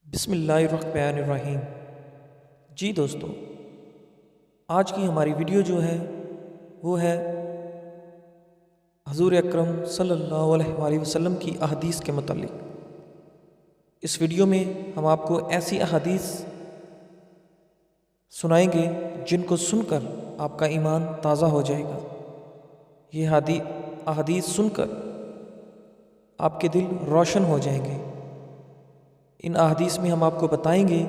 بسم اللہ الرحمن الرحیم۔ جی دوستو، آج کی ہماری ویڈیو جو ہے وہ ہے حضور اکرم صلی اللہ علیہ وآلہ وسلم کی احادیث کے متعلق۔ اس ویڈیو میں ہم آپ کو ایسی احادیث سنائیں گے جن کو سن کر آپ کا ایمان تازہ ہو جائے گا۔ یہ احادیث سن کر آپ کے دل روشن ہو جائیں گے۔ ان احادیث میں ہم آپ کو بتائیں گے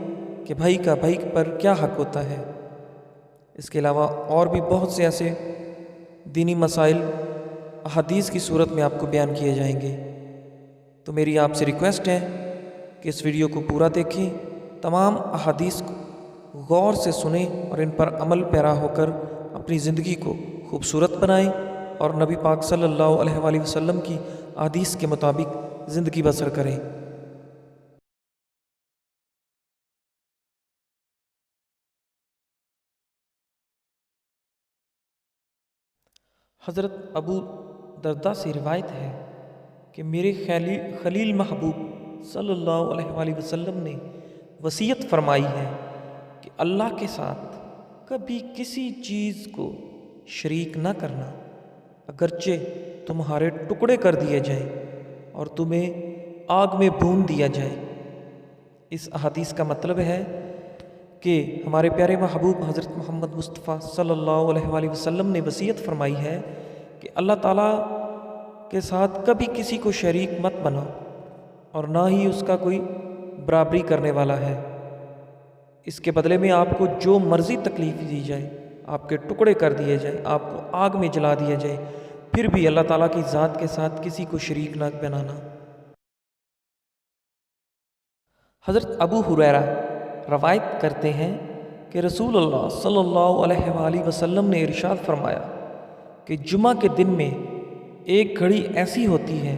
کہ بھائی کا بھائی پر کیا حق ہوتا ہے۔ اس کے علاوہ اور بھی بہت سے ایسے دینی مسائل احادیث کی صورت میں آپ کو بیان کیے جائیں گے۔ تو میری آپ سے ریکویسٹ ہے کہ اس ویڈیو کو پورا دیکھیں، تمام احادیث کو غور سے سنیں اور ان پر عمل پیرا ہو کر اپنی زندگی کو خوبصورت بنائیں اور نبی پاک صلی اللہ علیہ وآلہ وسلم کی احادیث کے مطابق زندگی بسر کریں۔ حضرت ابو درداء سے روایت ہے کہ میرے خلیل محبوب صلی اللہ علیہ وآلہ وسلم نے وصیت فرمائی ہے کہ اللہ کے ساتھ کبھی کسی چیز کو شریک نہ کرنا، اگرچہ تمہارے ٹکڑے کر دیے جائیں اور تمہیں آگ میں بھون دیا جائے۔ اس احادیث کا مطلب ہے کہ ہمارے پیارے محبوب حضرت محمد مصطفیٰ صلی اللہ علیہ وآلہ وسلم نے وصیت فرمائی ہے کہ اللہ تعالیٰ کے ساتھ کبھی کسی کو شریک مت بناؤ اور نہ ہی اس کا کوئی برابری کرنے والا ہے۔ اس کے بدلے میں آپ کو جو مرضی تکلیف دی جائے، آپ کے ٹکڑے کر دیے جائے، آپ کو آگ میں جلا دیا جائے، پھر بھی اللہ تعالیٰ کی ذات کے ساتھ کسی کو شریک نہ بنانا۔ حضرت ابو ہریرہ روایت کرتے ہیں کہ رسول اللہ صلی اللہ علیہ وآلہ وسلم نے ارشاد فرمایا کہ جمعہ کے دن میں ایک گھڑی ایسی ہوتی ہے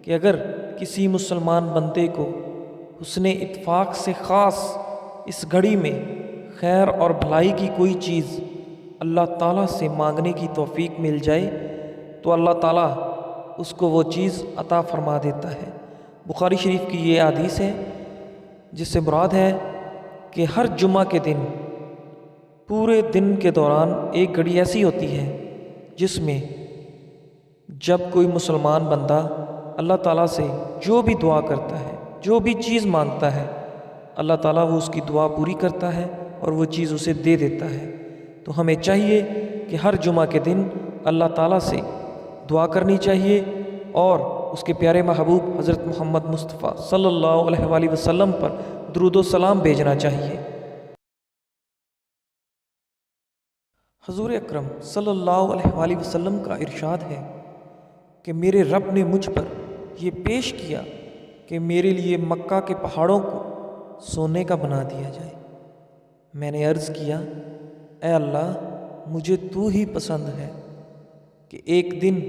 کہ اگر کسی مسلمان بندے کو حسن اتفاق سے خاص اس گھڑی میں خیر اور بھلائی کی کوئی چیز اللہ تعالیٰ سے مانگنے کی توفیق مل جائے تو اللہ تعالیٰ اس کو وہ چیز عطا فرما دیتا ہے۔ بخاری شریف کی یہ حدیث ہے جس سے مراد ہے کہ ہر جمعہ کے دن پورے دن کے دوران ایک گھڑی ایسی ہوتی ہے جس میں جب کوئی مسلمان بندہ اللہ تعالیٰ سے جو بھی دعا کرتا ہے، جو بھی چیز مانگتا ہے، اللہ تعالیٰ وہ اس کی دعا پوری کرتا ہے اور وہ چیز اسے دے دیتا ہے۔ تو ہمیں چاہیے کہ ہر جمعہ کے دن اللہ تعالیٰ سے دعا کرنی چاہیے اور اس کے پیارے محبوب حضرت محمد مصطفیٰ صلی اللہ علیہ وآلہ وسلم پر درود و سلام بھیجنا چاہیے۔ حضور اکرم صلی اللہ علیہ وآلہ وسلم کا ارشاد ہے کہ میرے رب نے مجھ پر یہ پیش کیا کہ میرے لیے مکہ کے پہاڑوں کو سونے کا بنا دیا جائے۔ میں نے عرض کیا، اے اللہ، مجھے تو ہی پسند ہے کہ ایک دن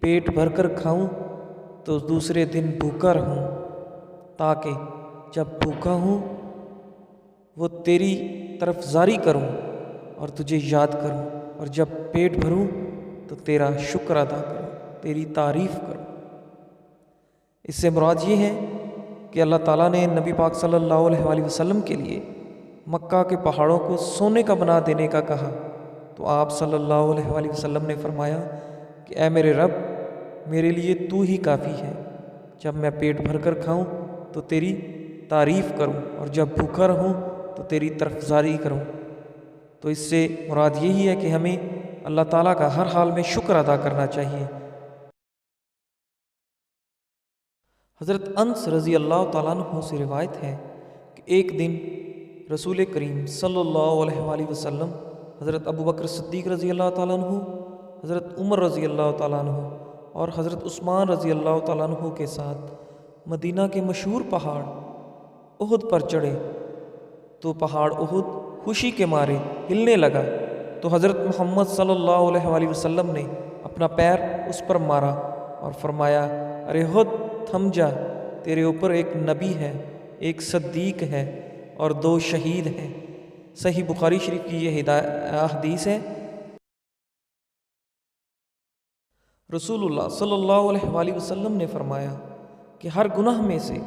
پیٹ بھر کر کھاؤں تو دوسرے دن بھوکا رہوں، تاکہ جب بھوکا ہوں وہ تیری طرف زاری کروں اور تجھے یاد کروں، اور جب پیٹ بھروں تو تیرا شکر ادا کروں، تیری تعریف کروں۔ اس سے مراد یہ ہے کہ اللہ تعالیٰ نے نبی پاک صلی اللہ علیہ وآلہ وسلم کے لیے مکہ کے پہاڑوں کو سونے کا بنا دینے کا کہا، تو آپ صلی اللہ علیہ وآلہ وسلم نے فرمایا کہ اے میرے رب، میرے لیے تو ہی کافی ہے، جب میں پیٹ بھر کر کھاؤں تو تیری تعریف کروں اور جب بھوکا رہوں تو تیری طرفداری کروں۔ تو اس سے مراد یہی ہے کہ ہمیں اللہ تعالیٰ کا ہر حال میں شکر ادا کرنا چاہیے۔ حضرت انس رضی اللہ تعالیٰ عنہ سے روایت ہے کہ ایک دن رسول کریم صلی اللہ علیہ وآلہ وسلم حضرت ابو بکر صدیق رضی اللہ تعالیٰ عنہ، حضرت عمر رضی اللہ تعالیٰ عنہ اور حضرت عثمان رضی اللہ تعالیٰ عنہ کے ساتھ مدینہ کے مشہور پہاڑ احد پر چڑھے تو پہاڑ احد خوشی کے مارے ہلنے لگا، تو حضرت محمد صلی اللہ علیہ وآلہ وسلم نے اپنا پیر اس پر مارا اور فرمایا، ارے احد تھم جا، تیرے اوپر ایک نبی ہے، ایک صدیق ہے اور 2 شہید ہیں۔ صحیح بخاری شریف کی یہ حدیث ہے۔ رسول اللہ صلی اللہ علیہ وآلہ وسلم نے فرمایا کہ ہر گناہ میں سے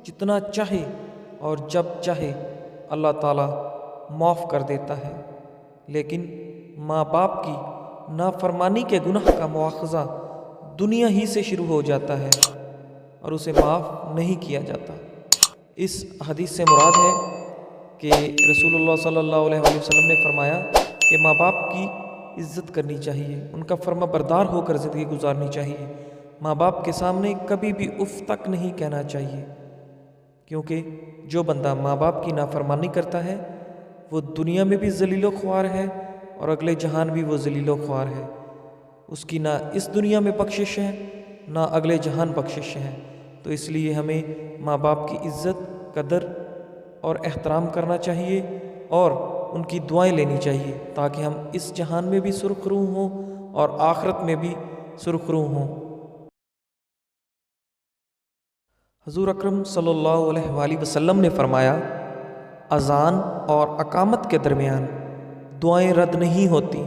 جتنا چاہے اور جب چاہے اللہ تعالیٰ معاف کر دیتا ہے، لیکن ماں باپ کی نافرمانی کے گناہ کا مواخذہ دنیا ہی سے شروع ہو جاتا ہے اور اسے معاف نہیں کیا جاتا۔ اس حدیث سے مراد ہے کہ رسول اللہ صلی اللہ علیہ وآلہ وسلم نے فرمایا کہ ماں باپ کی عزت کرنی چاہیے، ان کا فرما بردار ہو کر زندگی گزارنی چاہیے، ماں باپ کے سامنے کبھی بھی اف تک نہیں کہنا چاہیے، کیونکہ جو بندہ ماں باپ کی نافرمانی کرتا ہے وہ دنیا میں بھی ذلیل و خوار ہے اور اگلے جہان بھی وہ ذلیل و خوار ہے، اس کی نہ اس دنیا میں بخشش ہے نہ اگلے جہان بخشش ہے۔ تو اس لیے ہمیں ماں باپ کی عزت، قدر اور احترام کرنا چاہیے اور ان کی دعائیں لینی چاہیے تاکہ ہم اس جہان میں بھی سرخرو ہوں اور آخرت میں بھی سرخرو ہوں۔ حضور اکرم صلی اللہ علیہ وآلہ وسلم نے فرمایا، اذان اور اقامت کے درمیان دعائیں رد نہیں ہوتی،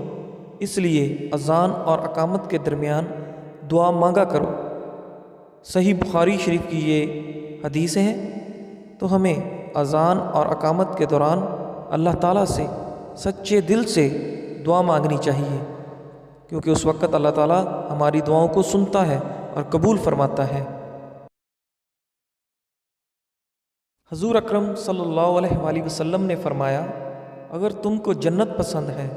اس لیے اذان اور اقامت کے درمیان دعا مانگا کرو۔ صحیح بخاری شریف کی یہ حدیث ہے، تو ہمیں اذان اور اقامت کے دوران اللہ تعالیٰ سے سچے دل سے دعا مانگنی چاہیے، کیونکہ اس وقت اللہ تعالیٰ ہماری دعاؤں کو سنتا ہے اور قبول فرماتا ہے۔ حضور اکرم صلی اللہ علیہ وآلہ وسلم نے فرمایا، اگر تم کو جنت پسند ہے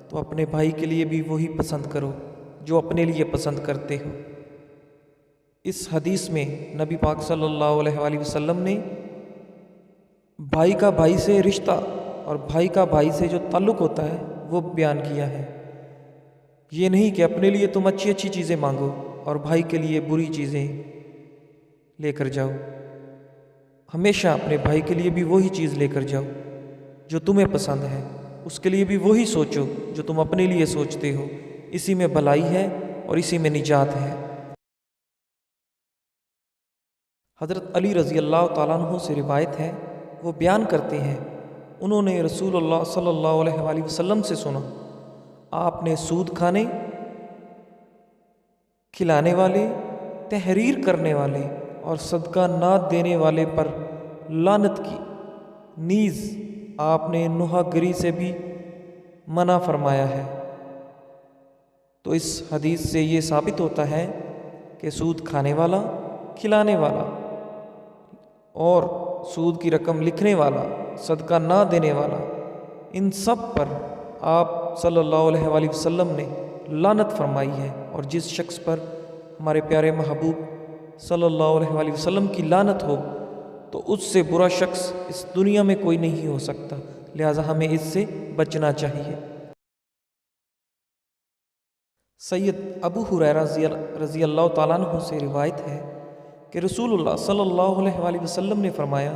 تو اپنے بھائی کے لیے بھی وہی پسند کرو جو اپنے لیے پسند کرتے ہو۔ اس حدیث میں نبی پاک صلی اللہ علیہ وآلہ وسلم نے بھائی کا بھائی سے رشتہ اور بھائی کا بھائی سے جو تعلق ہوتا ہے وہ بیان کیا ہے۔ یہ نہیں کہ اپنے لیے تم اچھی اچھی چیزیں مانگو اور بھائی کے لیے بری چیزیں لے کر جاؤ، ہمیشہ اپنے بھائی کے لیے بھی وہی چیز لے کر جاؤ جو تمہیں پسند ہے، اس کے لیے بھی وہی سوچو جو تم اپنے لیے سوچتے ہو، اسی میں بھلائی ہے اور اسی میں نجات ہے۔ حضرت علی رضی اللہ تعالیٰ عنہ سے روایت ہے، وہ بیان کرتے ہیں انہوں نے رسول اللہ صلی اللہ علیہ وآلہ وسلم سے سنا، آپ نے سود کھانے، کھلانے والے، تحریر کرنے والے اور صدقہ نہ دینے والے پر لعنت کی، نیز آپ نے نوحہ گری سے بھی منع فرمایا ہے۔ تو اس حدیث سے یہ ثابت ہوتا ہے کہ سود کھانے والا، کھلانے والا اور سود کی رقم لکھنے والا، صدقہ نہ دینے والا، ان سب پر آپ صلی اللہ علیہ وآلہ وسلم نے لعنت فرمائی ہے، اور جس شخص پر ہمارے پیارے محبوب صلی اللہ علیہ وآلہ وسلم کی لعنت ہو تو اس سے برا شخص اس دنیا میں کوئی نہیں ہو سکتا، لہٰذا ہمیں اس سے بچنا چاہیے۔ سید ابو ہریرہ رضی اللہ تعالیٰ عنہ سے روایت ہے کہ رسول اللہ صلی اللہ علیہ وآلہ وسلم نے فرمایا،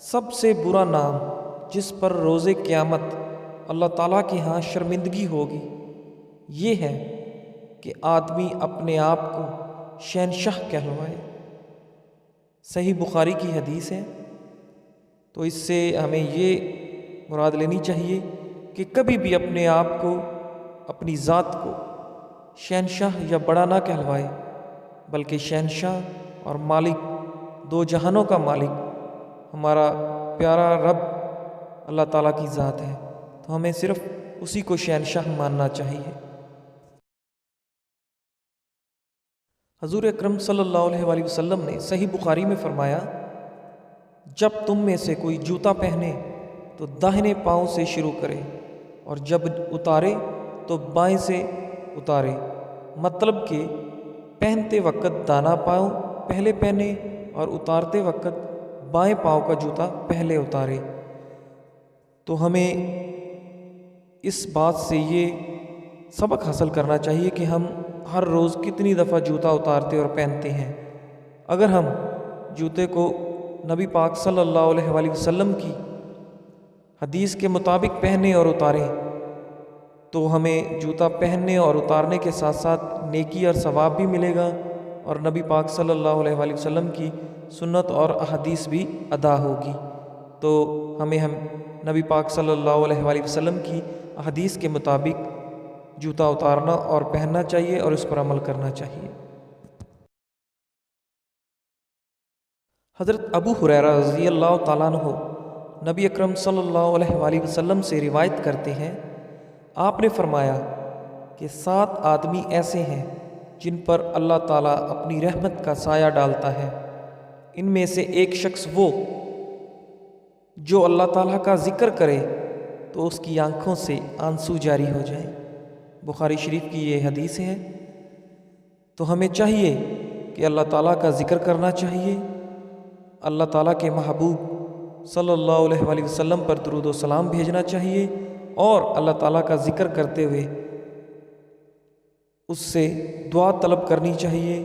سب سے برا نام جس پر روز قیامت اللہ تعالیٰ کے ہاں شرمندگی ہوگی یہ ہے کہ آدمی اپنے آپ کو شہنشاہ کہلوائے۔ صحیح بخاری کی حدیث ہے، تو اس سے ہمیں یہ مراد لینی چاہیے کہ کبھی بھی اپنے آپ کو، اپنی ذات کو شہنشاہ یا بڑا نہ کہلوائے، بلکہ شہنشاہ اور مالک، دو جہانوں کا مالک ہمارا پیارا رب اللہ تعالیٰ کی ذات ہے، تو ہمیں صرف اسی کو شہنشاہ ماننا چاہیے۔ حضور اکرم صلی اللہ علیہ وآلہ وسلم نے صحیح بخاری میں فرمایا، جب تم میں سے کوئی جوتا پہنے تو داہنے پاؤں سے شروع کرے اور جب اتارے تو بائیں سے اتارے، مطلب کہ پہنتے وقت دانا پاؤں پہلے پہنے اور اتارتے وقت بائیں پاؤں کا جوتا پہلے اتارے۔ تو ہمیں اس بات سے یہ سبق حاصل کرنا چاہیے کہ ہم ہر روز کتنی دفعہ جوتا اتارتے اور پہنتے ہیں۔ اگر ہم جوتے کو نبی پاک صلی اللہ علیہ وآلہ وسلم کی حدیث کے مطابق پہنے اور اتاریں تو ہمیں جوتا پہننے اور اتارنے کے ساتھ ساتھ نیکی اور ثواب بھی ملے گا، اور نبی پاک صلی اللہ علیہ وآلہ وسلم کی سنت اور احادیث بھی ادا ہوگی۔ تو ہمیں نبی پاک صلی اللہ علیہ وآلہ وسلم کی احادیث کے مطابق جوتا اتارنا اور پہننا چاہیے اور اس پر عمل کرنا چاہیے۔ حضرت ابو ہریرہ رضی اللہ تعالیٰ عنہ نبی اکرم صلی اللہ علیہ وآلہ وسلم سے روایت کرتے ہیں، آپ نے فرمایا کہ 7 آدمی ایسے ہیں جن پر اللہ تعالیٰ اپنی رحمت کا سایہ ڈالتا ہے۔ ان میں سے ایک شخص وہ جو اللہ تعالیٰ کا ذکر کرے تو اس کی آنکھوں سے آنسو جاری ہو جائیں۔ بخاری شریف کی یہ حدیث ہے۔ تو ہمیں چاہیے کہ اللہ تعالیٰ کا ذکر کرنا چاہیے، اللہ تعالیٰ کے محبوب صلی اللہ علیہ وآلہ وسلم پر درود و سلام بھیجنا چاہیے، اور اللہ تعالیٰ کا ذکر کرتے ہوئے اس سے دعا طلب کرنی چاہیے،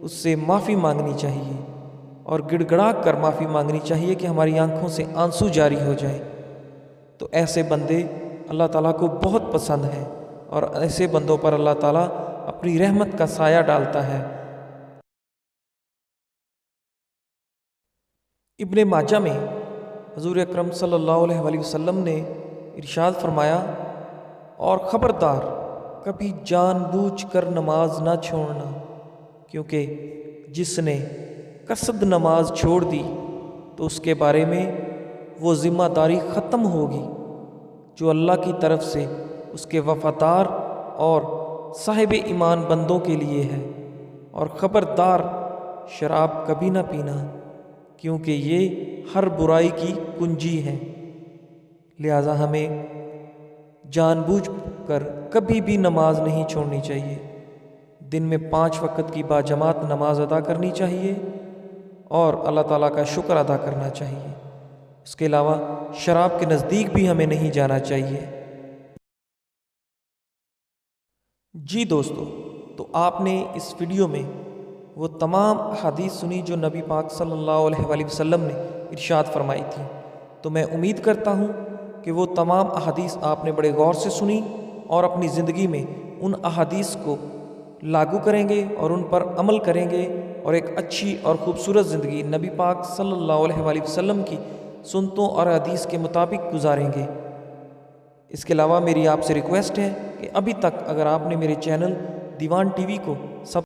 اس سے معافی مانگنی چاہیے، اور گڑ گڑا کر معافی مانگنی چاہیے کہ ہماری آنکھوں سے آنسو جاری ہو جائے۔ تو ایسے بندے اللہ تعالیٰ کو بہت پسند ہیں، اور ایسے بندوں پر اللہ تعالیٰ اپنی رحمت کا سایہ ڈالتا ہے۔ ابن ماجہ میں حضور اکرم صلی اللہ علیہ وآلہ وسلم نے ارشاد فرمایا، اور خبردار کبھی جان بوجھ کر نماز نہ چھوڑنا، کیونکہ جس نے قصد نماز چھوڑ دی تو اس کے بارے میں وہ ذمہ داری ختم ہوگی جو اللہ کی طرف سے اس کے وفادار اور صاحب ایمان بندوں کے لیے ہے۔ اور خبردار شراب کبھی نہ پینا، کیونکہ یہ ہر برائی کی کنجی ہے۔ لہٰذا ہمیں جان بوجھ کر کبھی بھی نماز نہیں چھوڑنی چاہیے۔ دن میں 5 وقت کی باجماعت نماز ادا کرنی چاہیے، اور اللہ تعالیٰ کا شکر ادا کرنا چاہیے۔ اس کے علاوہ شراب کے نزدیک بھی ہمیں نہیں جانا چاہیے۔ جی دوستو، تو آپ نے اس ویڈیو میں وہ تمام احادیث سنی جو نبی پاک صلی اللہ علیہ وآلہ وسلم نے ارشاد فرمائی تھی۔ تو میں امید کرتا ہوں کہ وہ تمام احادیث آپ نے بڑے غور سے سنی، اور اپنی زندگی میں ان احادیث کو لاگو کریں گے اور ان پر عمل کریں گے، اور ایک اچھی اور خوبصورت زندگی نبی پاک صلی اللہ علیہ وآلہ وسلم کی سنتوں اور حدیث کے مطابق گزاریں گے۔ اس کے علاوہ میری آپ سے ریکویسٹ ہے کہ ابھی تک اگر آپ نے میرے چینل دیوان ٹی وی کو